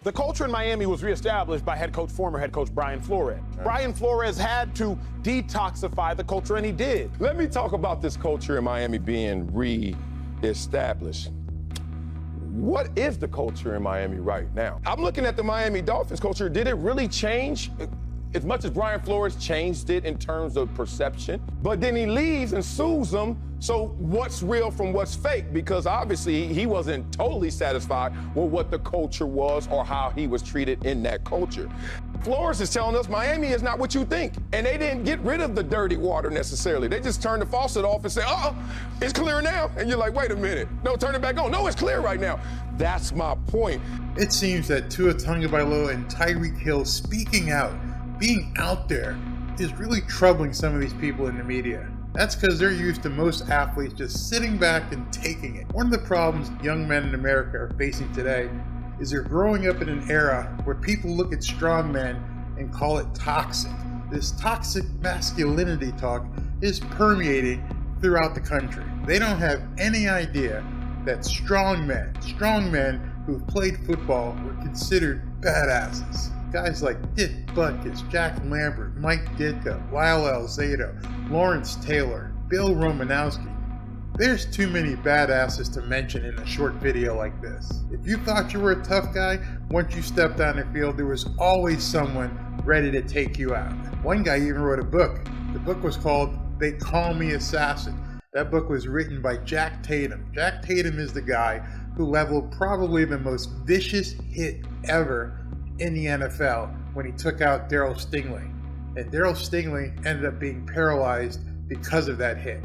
The culture in Miami was reestablished by former head coach Brian Flores. Right. Brian Flores had to detoxify the culture, and he did. Let me talk about this culture in Miami being re-established. What is the culture in Miami right now? I'm looking at the Miami Dolphins culture. Did it really change? As much as Brian Flores changed it in terms of perception, but then he leaves and sues them. So what's real from what's fake? Because obviously he wasn't totally satisfied with what the culture was or how he was treated in that culture. Flores is telling us Miami is not what you think. And they didn't get rid of the dirty water necessarily. They just turned the faucet off and said, it's clear now. And you're like, wait a minute. No, turn it back on. No, it's clear right now. That's my point. It seems that Tua Tagovailoa and Tyreek Hill speaking out, being out there, is really troubling some of these people in the media. That's because they're used to most athletes just sitting back and taking it. One of the problems young men in America are facing today is they're growing up in an era where people look at strong men and call it toxic. This toxic masculinity talk is permeating throughout the country. They don't have any idea that strong men who've played football were considered badasses. Guys like Butkus, Lambert, Mike Ditka, Lyle Alzado, Lawrence Taylor, Bill Romanowski. There's too many badasses to mention in a short video like this. If you thought you were a tough guy, once you stepped on the field, there was always someone ready to take you out. One guy even wrote a book. The book was called They Call Me Assassin. That book was written by Jack Tatum. Jack Tatum is the guy who leveled probably the most vicious hit ever in the NFL when he took out Daryl Stingley. And Daryl Stingley ended up being paralyzed because of that hit.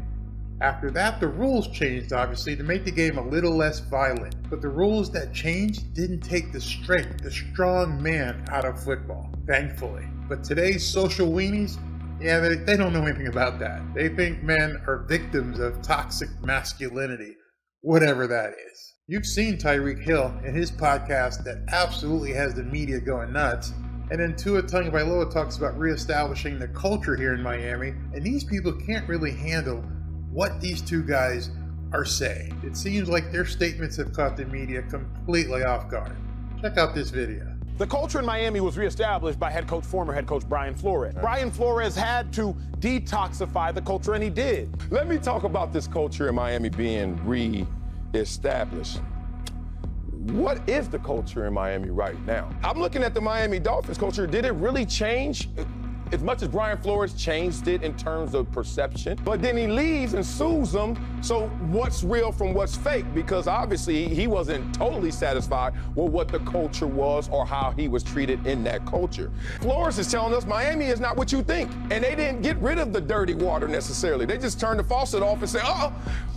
After that, the rules changed, obviously, to make the game a little less violent. But the rules that changed didn't take the strength, the strong man out of football, thankfully. But today's social weenies, they don't know anything about that. They think men are victims of toxic masculinity, whatever that is. You've seen Tyreek Hill in his podcast that absolutely has the media going nuts. And then Tua Tagovailoa talks about reestablishing the culture here in Miami. And these people can't really handle what these two guys are saying. It seems like their statements have caught the media completely off guard. Check out this video. The culture in Miami was reestablished by former head coach Brian Flores. Right. Brian Flores had to detoxify the culture, and he did. Let me talk about this culture in Miami being re-established. What is the culture in Miami right now? I'm looking at the Miami Dolphins culture. Did it really change? As much as Brian Flores changed it in terms of perception, but then he leaves and sues them. So what's real from what's fake? Because obviously he wasn't totally satisfied with what the culture was or how he was treated in that culture. Flores is telling us Miami is not what you think. And they didn't get rid of the dirty water necessarily. They just turned the faucet off and said,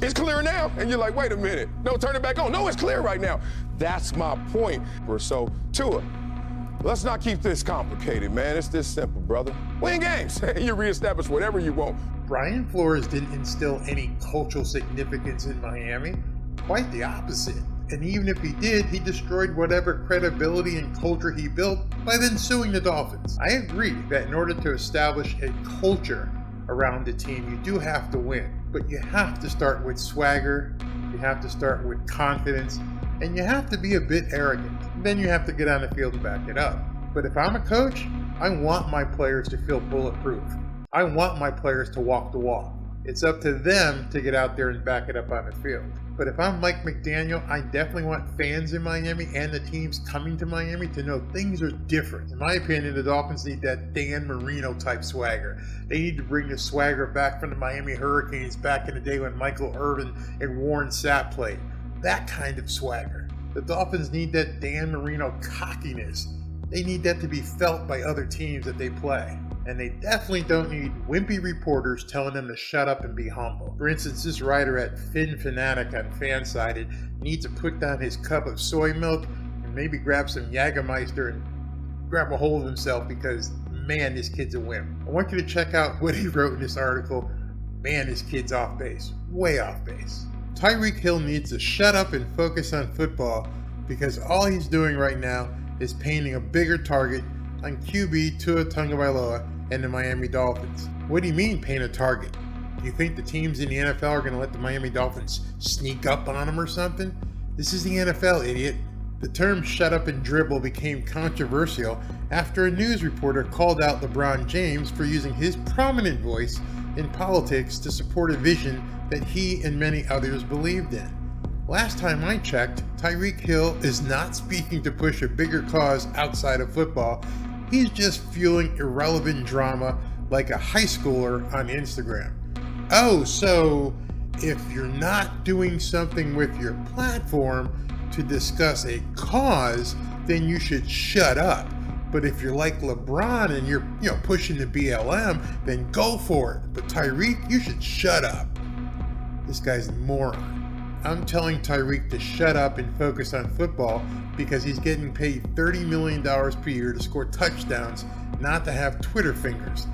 it's clear now. And you're like, wait a minute. No, turn it back on. No, it's clear right now. That's my point. So, Tua, let's not keep this complicated, man. It's this simple, brother. Win games. You reestablish whatever you want. Brian Flores didn't instill any cultural significance in Miami. Quite the opposite. And even if he did, he destroyed whatever credibility and culture he built by then suing the Dolphins. I agree that in order to establish a culture around the team, you do have to win. But you have to start with swagger, you have to start with confidence, and you have to be a bit arrogant. Then you have to get on the field and back it up. But if I'm a coach, I want my players to feel bulletproof. I want my players to walk the walk. It's up to them to get out there and back it up on the field. But if I'm Mike McDaniel, I definitely want fans in Miami and the teams coming to Miami to know things are different. In my opinion, the Dolphins need that Dan Marino type swagger. They need to bring the swagger back from the Miami Hurricanes back in the day when Michael Irvin and Warren Sapp played. That kind of swagger. The Dolphins need that Dan Marino cockiness. They need that to be felt by other teams that they play. And they definitely don't need wimpy reporters telling them to shut up and be humble. For instance, this writer at Fin Fanatic on Fansided needs to put down his cup of soy milk and maybe grab some Jägermeister and grab a hold of himself because, man, this kid's a wimp. I want you to check out what he wrote in this article. Man, this kid's off base. Way off base. Tyreek Hill needs to shut up and focus on football because all he's doing right now is painting a bigger target on QB Tua Tagovailoa and the Miami Dolphins. What do you mean paint a target? Do you think the teams in the NFL are going to let the Miami Dolphins sneak up on them or something? This is the NFL, idiot. The term "shut up and dribble" became controversial after a news reporter called out LeBron James for using his prominent voice in politics to support a vision that he and many others believed in. Last time I checked, Tyreek Hill is not speaking to push a bigger cause outside of football. He's just fueling irrelevant drama like a high schooler on Instagram. Oh, so if you're not doing something with your platform to discuss a cause, then you should shut up. But if you're like LeBron and you're pushing the BLM, then go for it. But Tyreek, you should shut up. This guy's a moron. I'm telling Tyreek to shut up and focus on football because he's getting paid $30 million per year to score touchdowns, not to have Twitter fingers.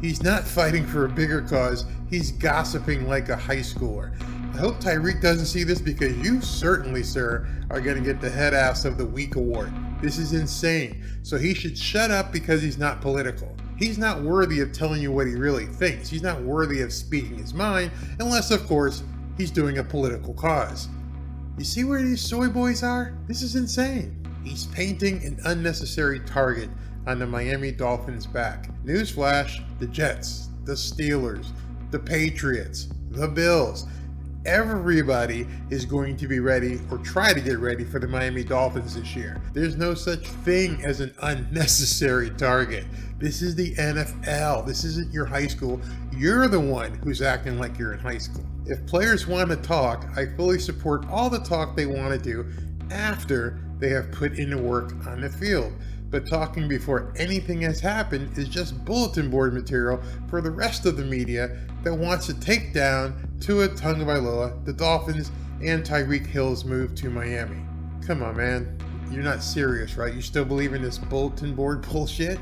He's not fighting for a bigger cause, he's gossiping like a high schooler. I hope Tyreek doesn't see this because you certainly, sir, are going to get the head ass of the week award. This is insane. So he should shut up because he's not political. He's not worthy of telling you what he really thinks. He's not worthy of speaking his mind, unless, of course, he's doing a political cause. You see where these soy boys are? This is insane. He's painting an unnecessary target on the Miami Dolphins' back. Newsflash, the Jets, the Steelers, the Patriots, the Bills. Everybody is going to be ready or try to get ready for the Miami Dolphins this year. There's no such thing as an unnecessary target. This is the NFL. This isn't your high school. You're the one who's acting like you're in high school. If players want to talk, I fully support all the talk they want to do after they have put in the work on the field. But talking before anything has happened is just bulletin board material for the rest of the media that wants to take down Tua Tagovailoa, the Dolphins, and Tyreek Hill's move to Miami. Come on, man. You're not serious, right? You still believe in this bulletin board bullshit?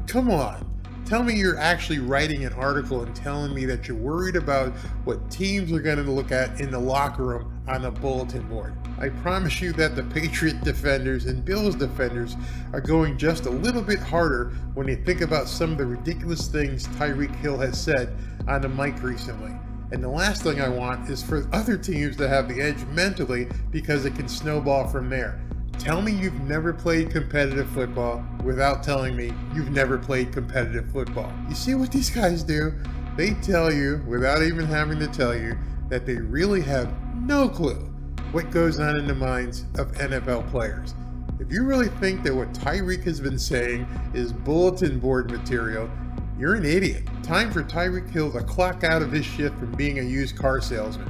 Come on. Tell me you're actually writing an article and telling me that you're worried about what teams are going to look at in the locker room on a bulletin board. I promise you that the Patriot defenders and Bills defenders are going just a little bit harder when they think about some of the ridiculous things Tyreek Hill has said on the mic recently. And the last thing I want is for other teams to have the edge mentally because it can snowball from there. Tell me you've never played competitive football without telling me you've never played competitive football. You see what these guys do? They tell you, without even having to tell you, that they really have no clue what goes on in the minds of NFL players. If you really think that what Tyreek has been saying is bulletin board material, you're an idiot. Time for Tyreek Hill to clock out of his shift from being a used car salesman.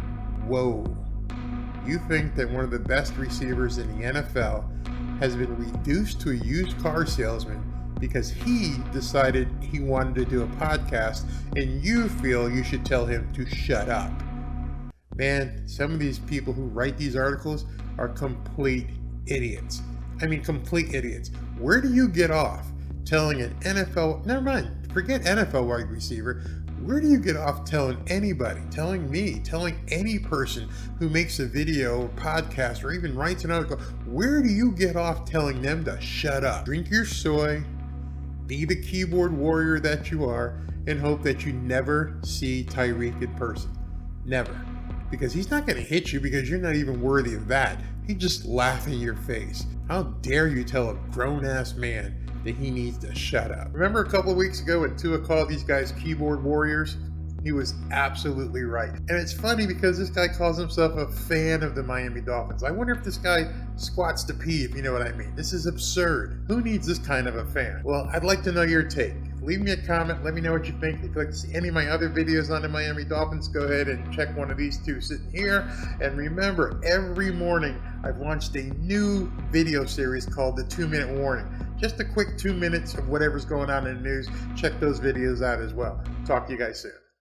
Whoa. You think that one of the best receivers in the NFL has been reduced to a used car salesman because he decided he wanted to do a podcast and you feel you should tell him to shut up. Man, some of these people who write these articles are complete idiots. I mean, complete idiots. Where do you get off telling an NFL, never mind, forget NFL wide receiver, where do you get off telling anybody, telling me, telling any person who makes a video or podcast or even writes an article, where do you get off telling them to shut up? Drink your soy, be the keyboard warrior that you are, and hope that you never see Tyreek in person. Never. Because he's not going to hit you because you're not even worthy of that. He'd just laugh in your face. How dare you tell a grown-ass man that he needs to shut up? Remember a couple of weeks ago when Tua called these guys keyboard warriors? He was absolutely right. And it's funny because this guy calls himself a fan of the Miami Dolphins. I wonder if this guy squats to pee, if you know what I mean. This is absurd. Who needs this kind of a fan? Well, I'd like to know your take. Leave me a comment. Let me know what you think. If you'd like to see any of my other videos on the Miami Dolphins, go ahead and check one of these two sitting here. And remember, every morning I've launched a new video series called the 2-Minute Warning. Just a quick 2 minutes of whatever's going on in the news. Check those videos out as well. Talk to you guys soon.